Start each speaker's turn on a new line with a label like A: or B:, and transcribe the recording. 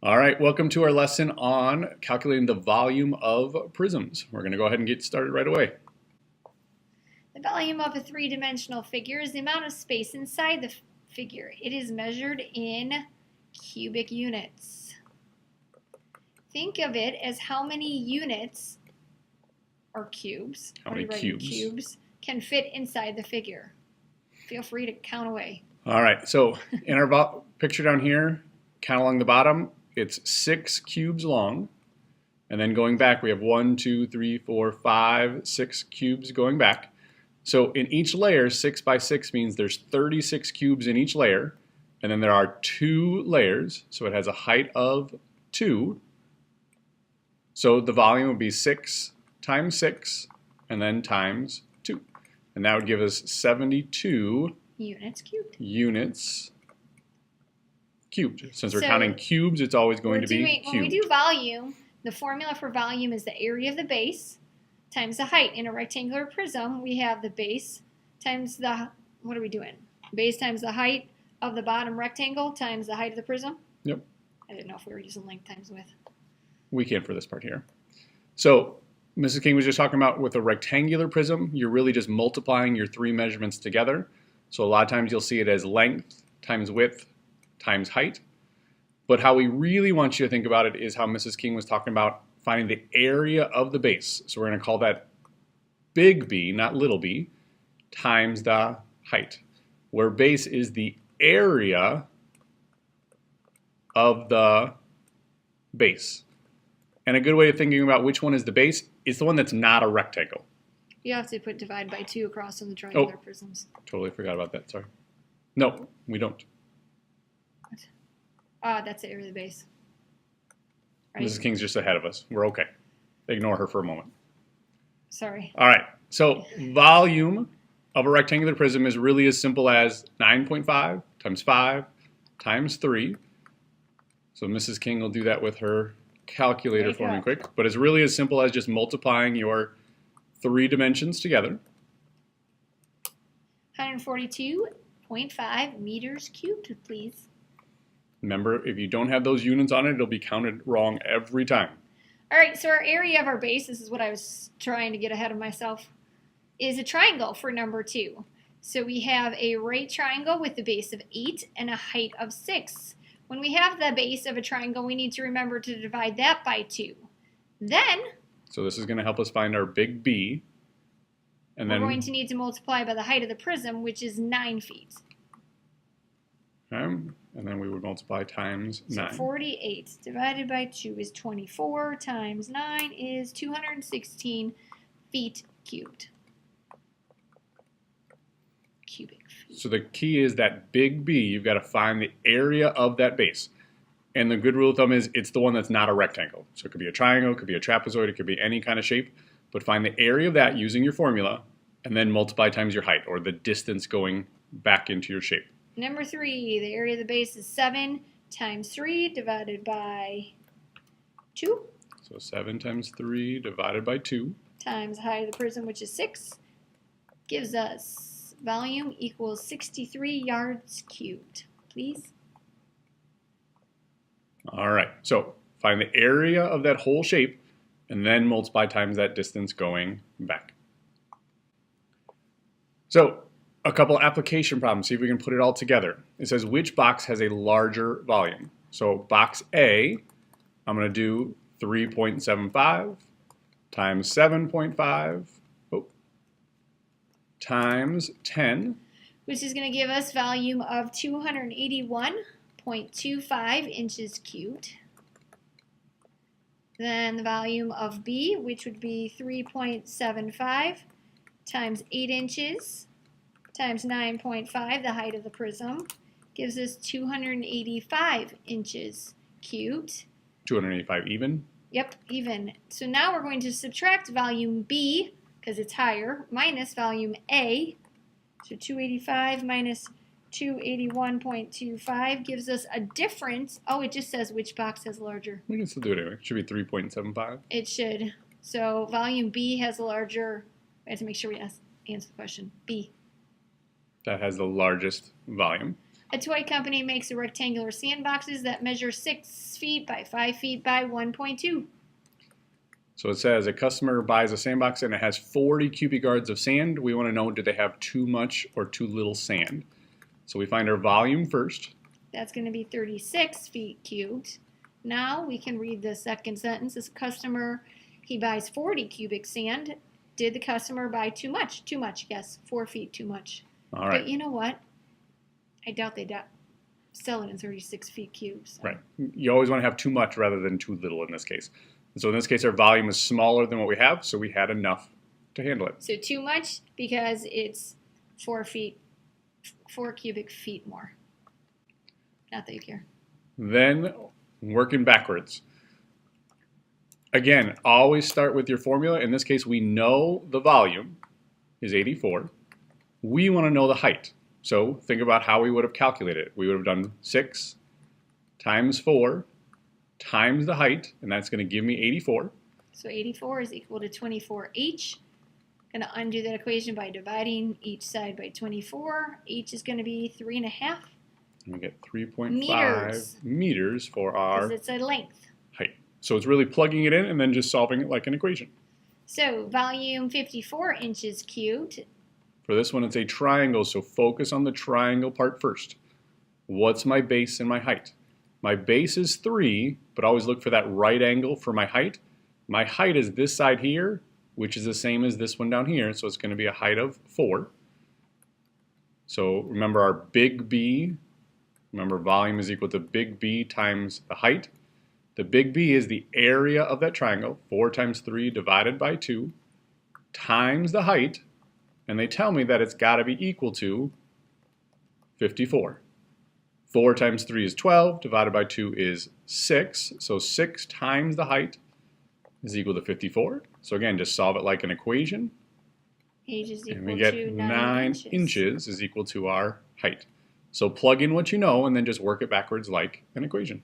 A: All right, welcome to our lesson on calculating the volume of prisms. We're going to go ahead and get started right away.
B: The volume of a three-dimensional figure is the amount of space inside the figure. It is measured in cubic units. Think of it as how many units or cubes,
A: How many cubes
B: can fit inside the figure. Feel free to count away.
A: All right, so in our picture down here, count along the bottom, it's 6 cubes long. And then going back, we have 1, 2, 3, 4, 5, 6 cubes going back. So in each layer, 6 by 6 means there's 36 cubes in each layer. And then there are 2 layers, so it has a height of 2. So the volume would be 6 times 6, and then times 2. And that would give us 72
B: units cubed.
A: Since we're counting cubes, it's always going to be cubed.
B: When we do volume, the formula for volume is the area of the base times the height. In a rectangular prism, we have the base times the, what are we doing? Base times the height of the bottom rectangle times the height of the prism?
A: Yep.
B: I didn't know if we were using length times width.
A: We can for this part here. So Mrs. King was just talking about with a rectangular prism, you're really just multiplying your 3 measurements together. So a lot of times you'll see it as length times width times height. But how we really want you to think about it is how Mrs. King was talking about finding the area of the base. So we're going to call that big B, not little b, times the height, where base is the area of the base. And a good way of thinking about which one is the base is the one that's not a rectangle.
B: You have to put divide by 2 across on the triangular prisms.
A: Totally forgot about that, sorry. No, we don't.
B: That's the area of the base. Right?
A: Mrs. King's just ahead of us. We're okay. Ignore her for a moment.
B: Sorry.
A: All right, so volume of a rectangular prism is really as simple as 9.5 times 5 times 3. So Mrs. King will do that with her calculator for me quick. But it's really as simple as just multiplying your 3 dimensions together.
B: 142.5 meters cubed, please.
A: Remember, if you don't have those units on it, it'll be counted wrong every time.
B: All right, so our area of our base, this is what I was trying to get ahead of myself, is a triangle for number 2. So we have a right triangle with a base of 8 and a height of 6. When we have the base of a triangle, we need to remember to divide that by 2. Then,
A: so this is going to help us find our big B. And
B: we're going to need to multiply by the height of the prism, which is 9 feet.
A: And then we would multiply times 9.
B: So 48 divided by 2 is 24, times 9 is 216 feet cubed. Cubic feet.
A: So the key is that big B, you've got to find the area of that base. And the good rule of thumb is it's the one that's not a rectangle. So it could be a triangle, it could be a trapezoid, it could be any kind of shape. But find the area of that using your formula, and then multiply times your height, or the distance going back into your shape.
B: Number 3, the area of the base is 7 times 3 divided by 2.
A: So 7 times 3 divided by 2.
B: Times the height of the prism, which is 6, gives us volume equals 63 yards cubed. Please.
A: All right, so find the area of that whole shape, and then multiply times that distance going back. So a couple application problems, see if we can put it all together. It says which box has a larger volume. So box A, I'm going to do 3.75 times 7.5 times 10.
B: Which is going to give us volume of 281.25 inches cubed. Then the volume of B, which would be 3.75 times 8 inches times 9.5, the height of the prism, gives us 285 inches cubed.
A: 285 even?
B: Yep, even. So now we're going to subtract volume B, because it's higher, minus volume A. So 285 minus 281.25 gives us a difference. Oh, it just says which box has larger.
A: We can still do it anyway. It should be 3.75.
B: It should. So volume B has a larger, we have to make sure we answer the question. B.
A: That has the largest volume.
B: A toy company makes a rectangular sandboxes that measure 6 feet by 5 feet by 1.2.
A: So it says a customer buys a sandbox and it has 40 cubic yards of sand. We want to know, do they have too much or too little sand? So we find our volume first.
B: That's going to be 36 feet cubed. Now we can read the second sentence. This customer, he buys 40 cubic sand. Did the customer buy too much? Too much, yes. 4 feet too much.
A: All right.
B: But you know what? I doubt they sell it in 36 feet cubes. So.
A: Right. You always want to have too much rather than too little in this case. And so in this case, our volume is smaller than what we have, so we had enough to handle it.
B: So too much because it's 4 cubic feet more. Not that you care.
A: Then working backwards. Again, always start with your formula. In this case, we know the volume is 84. We want to know the height. So think about how we would have calculated it. We would have done 6 times 4 times the height, and that's going to give me 84.
B: So 84 is equal to 24h. Going to undo that equation by dividing each side by 24. H is going to be 3.5.
A: And we get 3.5 meters for our
B: because it's a length.
A: height. So it's really plugging it in and then just solving it like an equation.
B: So volume 54 inches cubed.
A: For this one, it's a triangle, so focus on the triangle part first. What's my base and my height? My base is 3, but always look for that right angle for my height. My height is this side here, which is the same as this one down here, so it's going to be a height of 4. So remember our big B, remember volume is equal to big B times the height. The big B is the area of that triangle, 4 times 3 divided by 2, times the height, and they tell me that it's got to be equal to 54. 4 times 3 is 12, divided by 2 is 6, so 6 times the height is equal to 54. So again, just solve it like an equation.
B: H is equal
A: And we get
B: to
A: 9 inches is equal to our height. So plug in what you know and then just work it backwards like an equation.